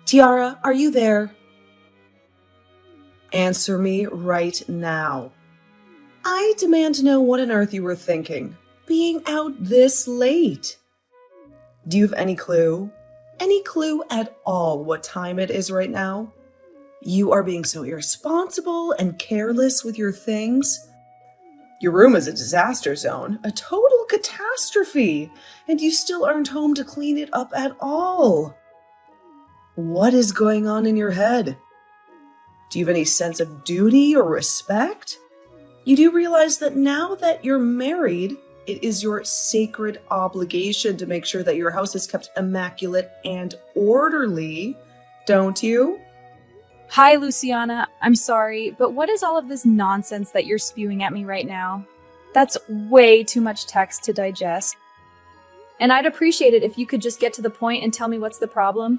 Tiara, are you there? Answer me right now. I demand to know what on earth you were thinking, being out this late. Do you have any clue? Any clue at all what time it is right now? You are being so irresponsible and careless with your things. Your room is a disaster zone, a total catastrophe, and you still aren't home to clean it up at all. What is going on in your head? Do you have any sense of duty or respect? You do realize that now that you're married, it is your sacred obligation to make sure that your house is kept immaculate and orderly, don't you? Hi, Luciana. I'm sorry, but what is all of this nonsense that you're spewing at me right now? That's way too much text to digest. And I'd appreciate it if you could just get to the point and tell me what's the problem.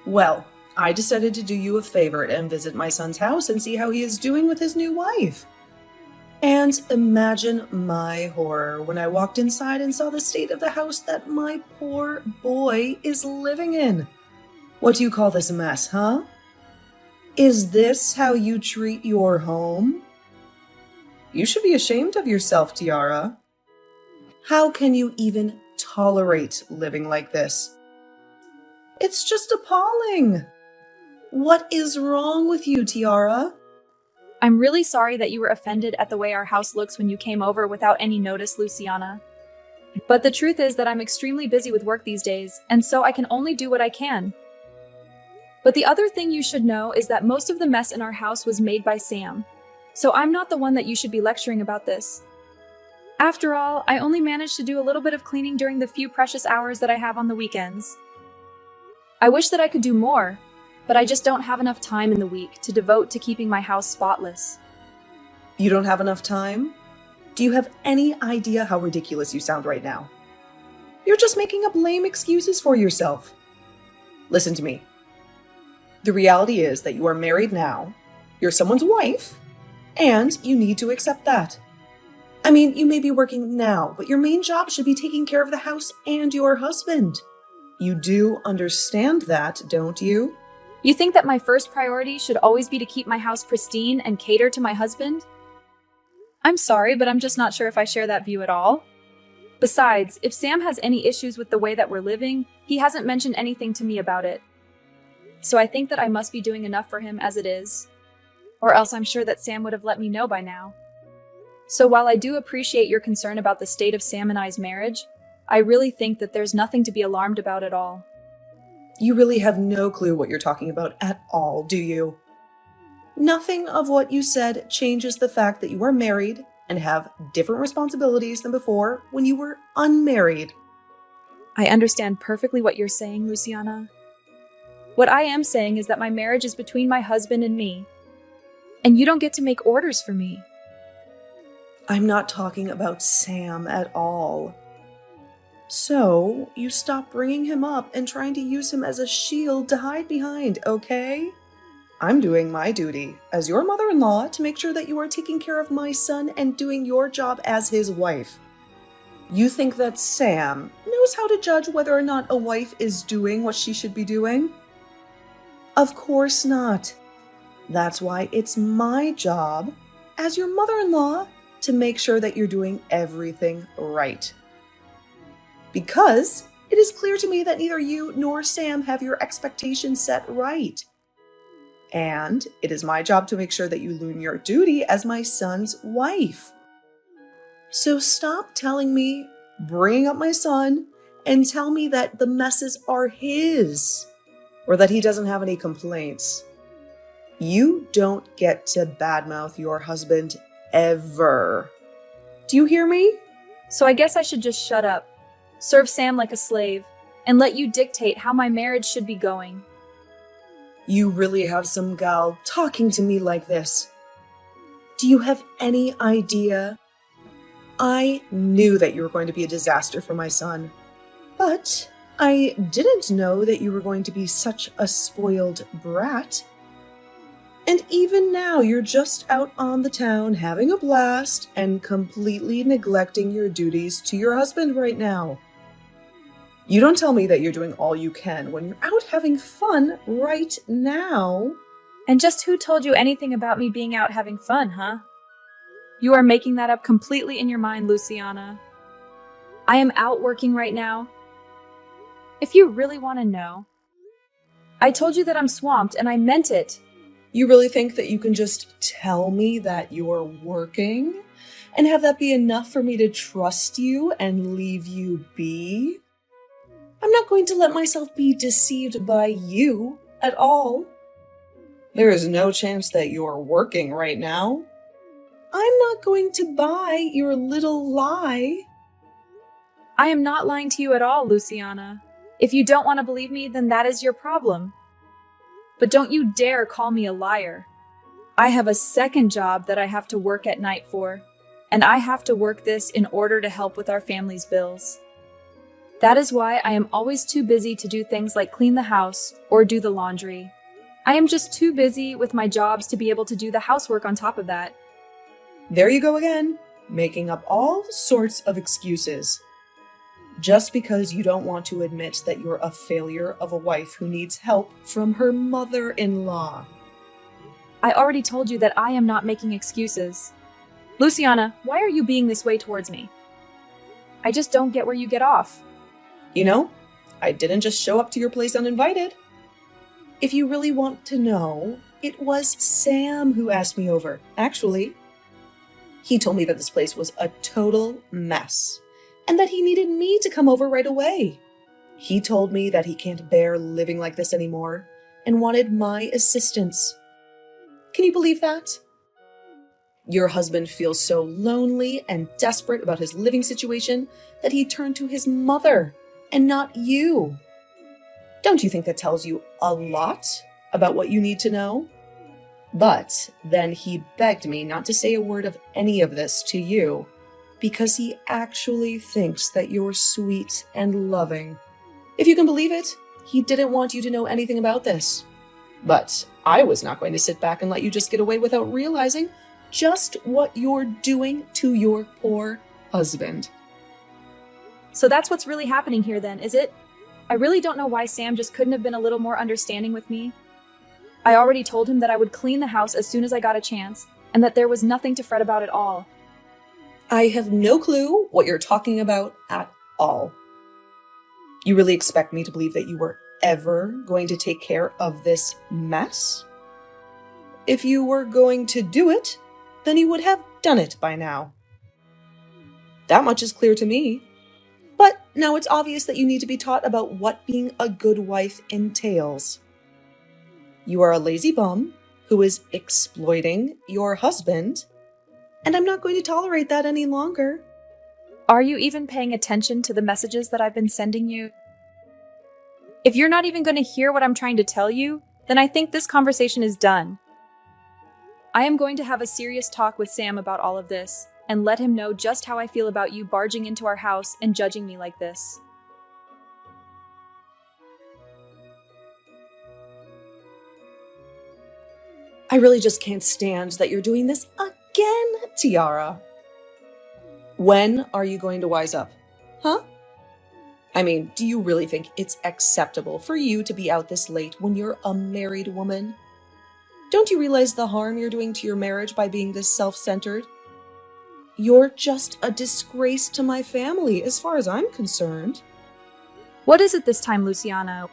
Well, I decided to do you a favor and visit my son's house and see how he is doing with his new wife. And imagine my horror when I walked inside and saw the state of the house that my poor boy is living in. What do you call this mess, huh? Is this how you treat your home? You should be ashamed of yourself, Tiara. How can you even tolerate living like this? It's just appalling. What is wrong with you, Tiara? I'm really sorry that you were offended at the way our house looks when you came over without any notice, Luciana. But the truth is that I'm extremely busy with work these days, and so I can only do what I can. But the other thing you should know is that most of the mess in our house was made by Sam, so I'm not the one that you should be lecturing about this. After all, I only managed to do a little bit of cleaning during the few precious hours that I have on the weekends. I wish that I could do more, but I just don't have enough time in the week to devote to keeping my house spotless. You don't have enough time? Do you have any idea how ridiculous you sound right now? You're just making up lame excuses for yourself. Listen to me. The reality is that you are married now, you're someone's wife, and you need to accept that. I mean, you may be working now, but your main job should be taking care of the house and your husband. You do understand that, don't you? You think that my first priority should always be to keep my house pristine and cater to my husband? I'm sorry, but I'm just not sure if I share that view at all. Besides, if Sam has any issues with the way that we're living, he hasn't mentioned anything to me about it. So I think that I must be doing enough for him as it is. Or else I'm sure that Sam would have let me know by now. So while I do appreciate your concern about the state of Sam and I's marriage, I really think that there's nothing to be alarmed about at all. You really have no clue what you're talking about at all, do you? Nothing of what you said changes the fact that you are married and have different responsibilities than before when you were unmarried. I understand perfectly what you're saying, Luciana. What I am saying is that my marriage is between my husband and me, and you don't get to make orders for me. I'm not talking about Sam at all. So, you stop bringing him up and trying to use him as a shield to hide behind, okay? I'm doing my duty as your mother-in-law to make sure that you are taking care of my son and doing your job as his wife. You think that Sam knows how to judge whether or not a wife is doing what she should be doing? Of course not. That's why it's my job as your mother-in-law to make sure that you're doing everything right. Because it is clear to me that neither you nor Sam have your expectations set right. And it is my job to make sure that you learn your duty as my son's wife. So stop telling me, bringing up my son, and tell me that the messes are his, or that he doesn't have any complaints. You don't get to badmouth your husband ever. Do you hear me? So I guess I should just shut up, serve Sam like a slave, and let you dictate how my marriage should be going. You really have some gal talking to me like this. Do you have any idea? I knew that you were going to be a disaster for my son, but I didn't know that you were going to be such a spoiled brat. And even now, you're just out on the town having a blast and completely neglecting your duties to your husband right now. You don't tell me that you're doing all you can when you're out having fun right now. And just who told you anything about me being out having fun, huh? You are making that up completely in your mind, Luciana. I am out working right now. If you really want to know, I told you that I'm swamped and I meant it. You really think that you can just tell me that you're working and have that be enough for me to trust you and leave you be? I'm not going to let myself be deceived by you at all. There is no chance that you're working right now. I'm not going to buy your little lie. I am not lying to you at all, Luciana. If you don't want to believe me, then that is your problem. But don't you dare call me a liar. I have a second job that I have to work at night for, and I have to work this in order to help with our family's bills. That is why I am always too busy to do things like clean the house or do the laundry. I am just too busy with my jobs to be able to do the housework on top of that. There you go again, making up all sorts of excuses. Just because you don't want to admit that you're a failure of a wife who needs help from her mother-in-law. I already told you that I am not making excuses. Luciana, why are you being this way towards me? I just don't get where you get off. You know, I didn't just show up to your place uninvited. If you really want to know, it was Sam who asked me over, actually. He told me that this place was a total mess, and that he needed me to come over right away. He told me that he can't bear living like this anymore, and wanted my assistance. Can you believe that? Your husband feels so lonely and desperate about his living situation that he turned to his mother, and not you. Don't you think that tells you a lot about what you need to know? But then he begged me not to say a word of any of this to you, because he actually thinks that you're sweet and loving. If you can believe it, he didn't want you to know anything about this. But I was not going to sit back and let you just get away without realizing just what you're doing to your poor husband. So that's what's really happening here then, is it? I really don't know why Sam just couldn't have been a little more understanding with me. I already told him that I would clean the house as soon as I got a chance, and that there was nothing to fret about at all. I have no clue what you're talking about at all. You really expect me to believe that you were ever going to take care of this mess? If you were going to do it, then you would have done it by now. That much is clear to me. But now it's obvious that you need to be taught about what being a good wife entails. You are a lazy bum who is exploiting your husband, and I'm not going to tolerate that any longer. Are you even paying attention to the messages that I've been sending you? If you're not even going to hear what I'm trying to tell you, then I think this conversation is done. I am going to have a serious talk with Sam about all of this, and let him know just how I feel about you barging into our house and judging me like this. I really just can't stand that you're doing this again, Tiara. When are you going to wise up? Huh? I mean, do you really think it's acceptable for you to be out this late when you're a married woman? Don't you realize the harm you're doing to your marriage by being this self-centered? You're just a disgrace to my family, as far as I'm concerned. What is it this time, Luciana?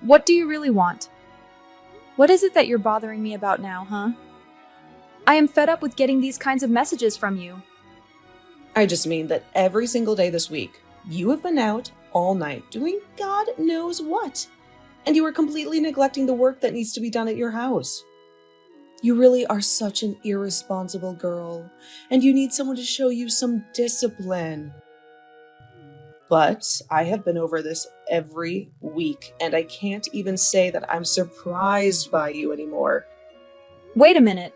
What do you really want? What is it that you're bothering me about now, huh? I am fed up with getting these kinds of messages from you. I just mean that every single day this week, you have been out all night doing God knows what, and you are completely neglecting the work that needs to be done at your house. You really are such an irresponsible girl, and you need someone to show you some discipline. But I have been over this every week, and I can't even say that I'm surprised by you anymore. Wait a minute.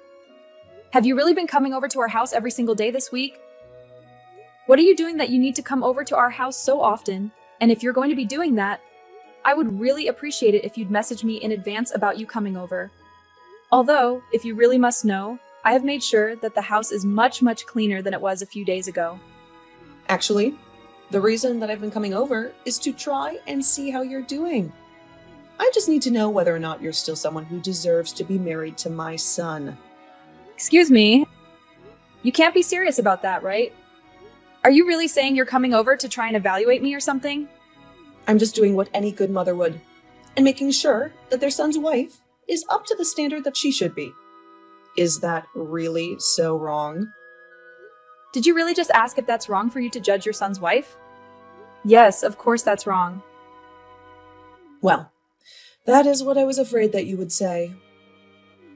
Have you really been coming over to our house every single day this week? What are you doing that you need to come over to our house so often? And if you're going to be doing that, I would really appreciate it if you'd message me in advance about you coming over. Although, if you really must know, I have made sure that the house is much, much cleaner than it was a few days ago. Actually, The reason that I've been coming over is to try and see how you're doing. I just need to know whether or not you're still someone who deserves to be married to my son. Excuse me. You can't be serious about that, right? Are you really saying you're coming over to try and evaluate me or something? I'm just doing what any good mother would, and making sure that their son's wife is up to the standard that she should be. Is that really so wrong? Did you really just ask if that's wrong for you to judge your son's wife? Yes, of course that's wrong. Well, that is what I was afraid that you would say.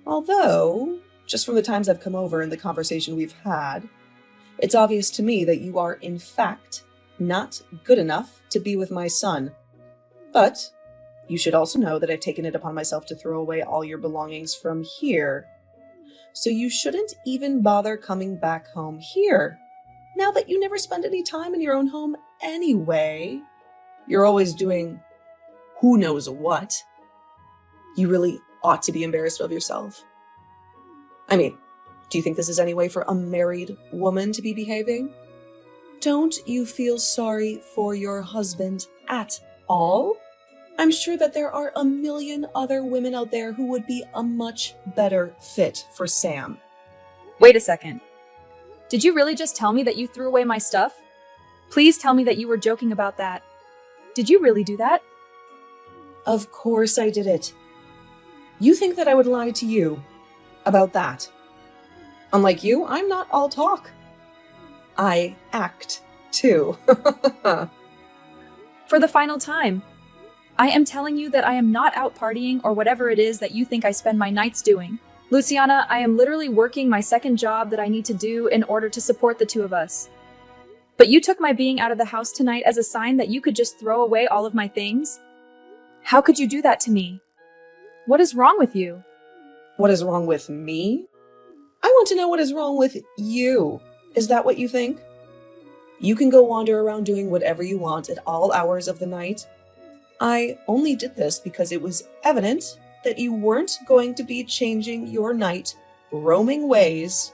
Although, just from the times I've come over and the conversation we've had, it's obvious to me that you are, in fact, not good enough to be with my son. But you should also know that I've taken it upon myself to throw away all your belongings from here. So you shouldn't even bother coming back home here. Now that you never spend any time in your own home anyway, you're always doing who knows what. You really ought to be embarrassed of yourself. I mean, do you think this is any way for a married woman to be behaving? Don't you feel sorry for your husband at all? I'm sure that there are a million other women out there who would be a much better fit for Sam. Wait a second. Did you really just tell me that you threw away my stuff? Please tell me that you were joking about that. Did you really do that? Of course I did it. You think that I would lie to you about that? Unlike you, I'm not all talk. I act, too. For the final time, I am telling you that I am not out partying or whatever it is that you think I spend my nights doing. Luciana, I am literally working my second job that I need to do in order to support the two of us. But you took my being out of the house tonight as a sign that you could just throw away all of my things? How could you do that to me? What is wrong with you? What is wrong with me? I want to know what is wrong with you. Is that what you think? You can go wander around doing whatever you want at all hours of the night. I only did this because it was evident that you weren't going to be changing your night, roaming ways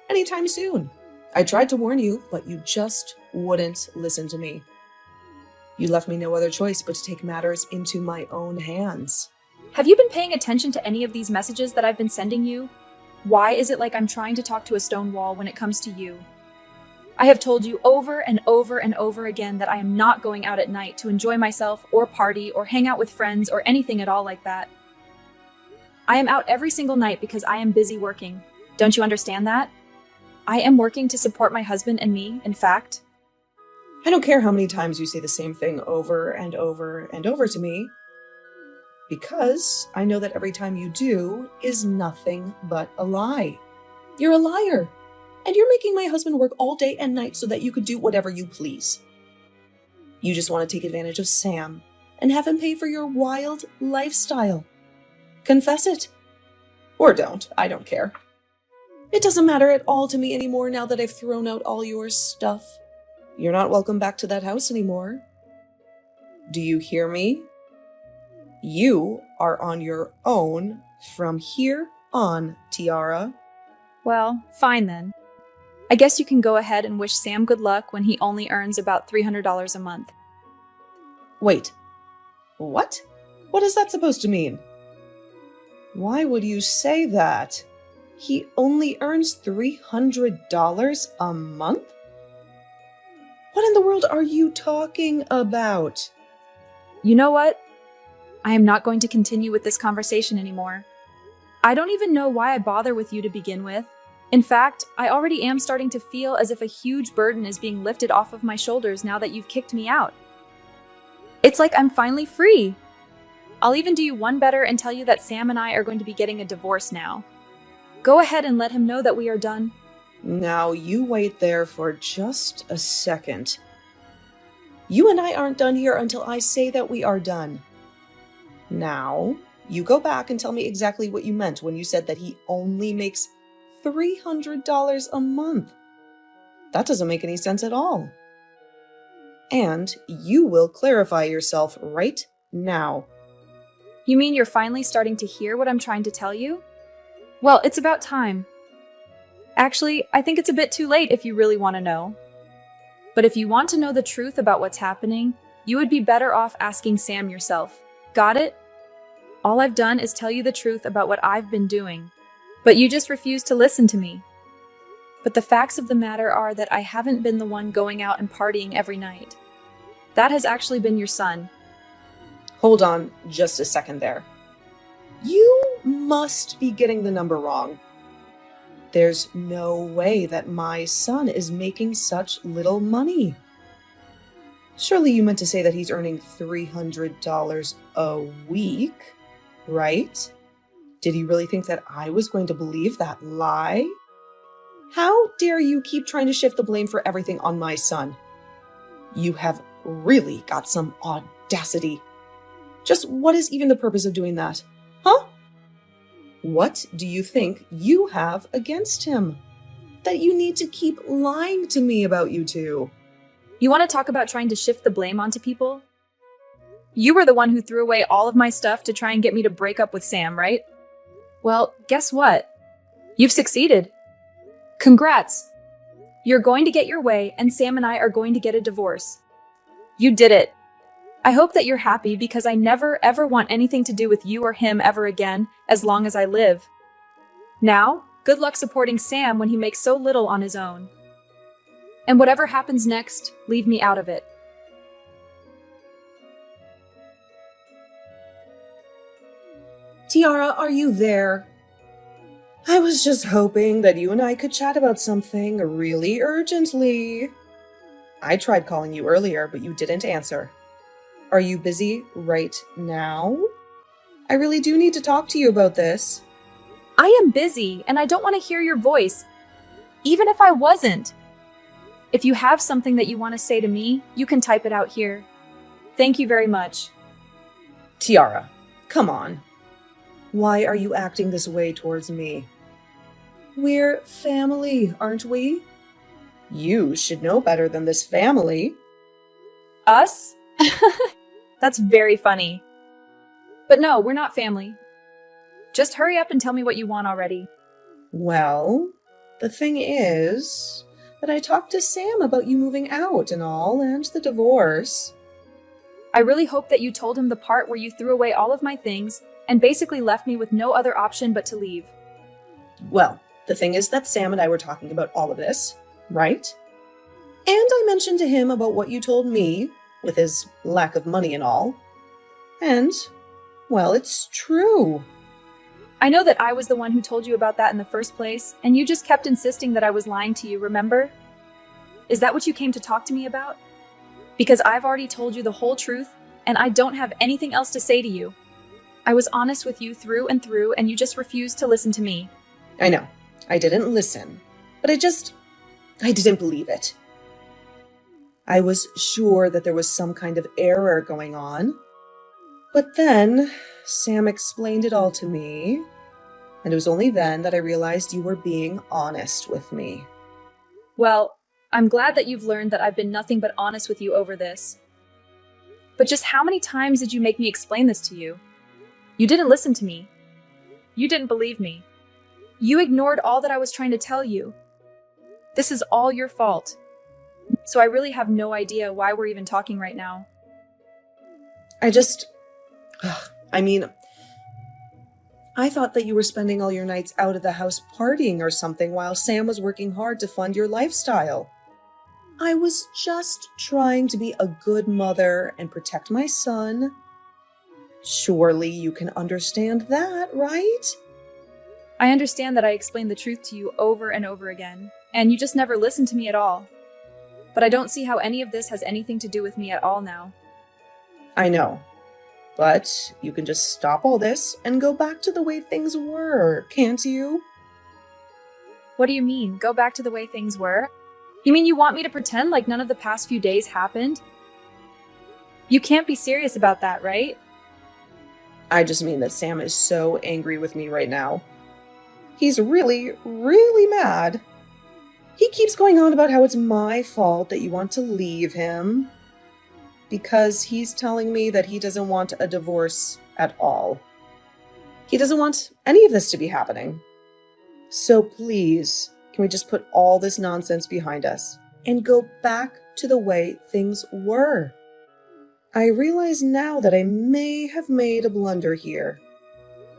anytime soon. I tried to warn you, but you just wouldn't listen to me. You left me no other choice but to take matters into my own hands. Have you been paying attention to any of these messages that I've been sending you? Why is it like I'm trying to talk to a stone wall when it comes to you? I have told you over and over and over again that I am not going out at night to enjoy myself or party or hang out with friends or anything at all like that. I am out every single night because I am busy working. Don't you understand that? I am working to support my husband and me, in fact. I don't care how many times you say the same thing over and over and over to me, because I know that every time you do is nothing but a lie. You're a liar. And you're making my husband work all day and night so that you could do whatever you please. You just want to take advantage of Sam and have him pay for your wild lifestyle. Confess it. Or don't. I don't care. It doesn't matter at all to me anymore now that I've thrown out all your stuff. You're not welcome back to that house anymore. Do you hear me? You are on your own from here on, Tiara. Well, fine then. I guess you can go ahead and wish Sam good luck when he only earns about $300 a month. Wait. What? What is that supposed to mean? Why would you say that? He only earns $300 a month? What in the world are you talking about? You know what? I am not going to continue with this conversation anymore. I don't even know why I bother with you to begin with. In fact, I already am starting to feel as if a huge burden is being lifted off of my shoulders now that you've kicked me out. It's like I'm finally free. I'll even do you one better and tell you that Sam and I are going to be getting a divorce now. Go ahead and let him know that we are done. Now you wait there for just a second. You and I aren't done here until I say that we are done. Now, you go back and tell me exactly what you meant when you said that he only makes $300 a month. That doesn't make any sense at all. And you will clarify yourself right now. You mean you're finally starting to hear what I'm trying to tell you? Well, it's about time. Actually, I think it's a bit too late if you really want to know. But if you want to know the truth about what's happening, you would be better off asking Sam yourself. Got it? All I've done is tell you the truth about what I've been doing. But you just refuse to listen to me. But the facts of the matter are that I haven't been the one going out and partying every night. That has actually been your son. Hold on just a second there. You must be getting the number wrong. There's no way that my son is making such little money. Surely you meant to say that he's earning $300 a week, right? Did he really think that I was going to believe that lie? How dare you keep trying to shift the blame for everything on my son? You have really got some audacity. Just what is even the purpose of doing that? Huh? What do you think you have against him? That you need to keep lying to me about you two? You want to talk about trying to shift the blame onto people? You were the one who threw away all of my stuff to try and get me to break up with Sam, right? Well, guess what? You've succeeded. Congrats! You're going to get your way, and Sam and I are going to get a divorce. You did it. I hope that you're happy because I never ever want anything to do with you or him ever again as long as I live. Now, good luck supporting Sam when he makes so little on his own. And whatever happens next, leave me out of it. Tiara, are you there? I was just hoping that you and I could chat about something really urgently. I tried calling you earlier, but you didn't answer. Are you busy right now? I really do need to talk to you about this. I am busy, and I don't want to hear your voice, even if I wasn't. If you have something that you want to say to me, you can type it out here. Thank you very much. Tiara, come on. Why are you acting this way towards me? We're family, aren't we? You should know better than this family. Us? That's very funny. But no, we're not family. Just hurry up and tell me what you want already. Well, the thing is that I talked to Sam about you moving out and all, and the divorce. I really hope that you told him the part where you threw away all of my things and basically left me with no other option but to leave. Well, the thing is that Sam and I were talking about all of this, right? And I mentioned to him about what you told me, with his lack of money and all. And, well, it's true. I know that I was the one who told you about that in the first place, and you just kept insisting that I was lying to you, remember? Is that what you came to talk to me about? Because I've already told you the whole truth, and I don't have anything else to say to you. I was honest with you through and through, and you just refused to listen to me. I know. I didn't listen. But I didn't believe it. I was sure that there was some kind of error going on. But then, Sam explained it all to me, and it was only then that I realized you were being honest with me. Well, I'm glad that you've learned that I've been nothing but honest with you over this. But just how many times did you make me explain this to you? You didn't listen to me. You didn't believe me. You ignored all that I was trying to tell you. This is all your fault. So I really have no idea why we're even talking right now. I thought that you were spending all your nights out of the house partying or something while Sam was working hard to fund your lifestyle. I was just trying to be a good mother and protect my son. Surely you can understand that, right? I understand that I explained the truth to you over and over again, and you just never listened to me at all. But I don't see how any of this has anything to do with me at all now. I know. But you can just stop all this and go back to the way things were, can't you? What do you mean, go back to the way things were? You mean you want me to pretend like none of the past few days happened? You can't be serious about that, right? I just mean that Sam is so angry with me right now. He's really, really mad. He keeps going on about how it's my fault that you want to leave him. Because he's telling me that he doesn't want a divorce at all. He doesn't want any of this to be happening. So please, can we just put all this nonsense behind us and go back to the way things were. I realize now that I may have made a blunder here.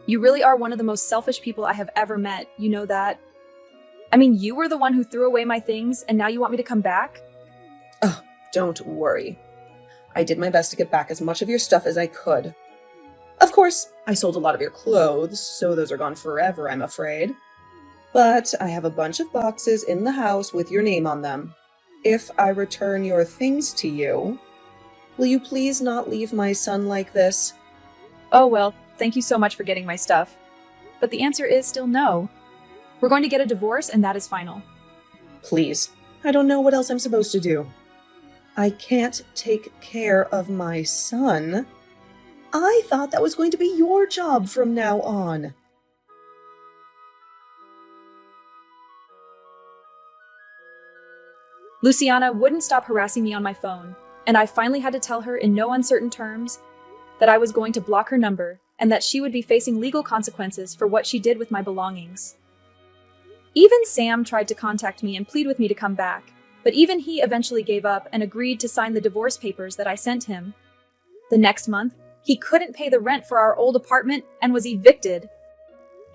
You really are one of the most selfish people I have ever met, you know that? I mean, you were the one who threw away my things, and now you want me to come back? Oh, don't worry. I did my best to get back as much of your stuff as I could. Of course, I sold a lot of your clothes, so those are gone forever, I'm afraid. But I have a bunch of boxes in the house with your name on them. If I return your things to you, will you please not leave my son like this? Oh well, thank you so much for getting my stuff. But the answer is still no. We're going to get a divorce, and that is final. Please, I don't know what else I'm supposed to do. I can't take care of my son. I thought that was going to be your job from now on. Luciana wouldn't stop harassing me on my phone, and I finally had to tell her in no uncertain terms that I was going to block her number and that she would be facing legal consequences for what she did with my belongings. Even Sam tried to contact me and plead with me to come back, but even he eventually gave up and agreed to sign the divorce papers that I sent him. The next month, he couldn't pay the rent for our old apartment and was evicted.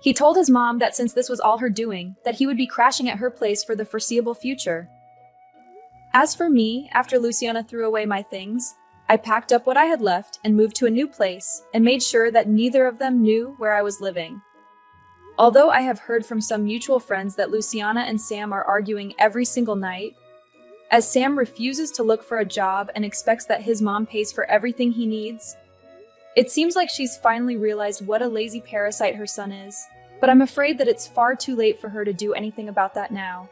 He told his mom that since this was all her doing, that he would be crashing at her place for the foreseeable future. As for me, after Luciana threw away my things, I packed up what I had left and moved to a new place and made sure that neither of them knew where I was living. Although I have heard from some mutual friends that Luciana and Sam are arguing every single night, as Sam refuses to look for a job and expects that his mom pays for everything he needs, it seems like she's finally realized what a lazy parasite her son is, but I'm afraid that it's far too late for her to do anything about that now.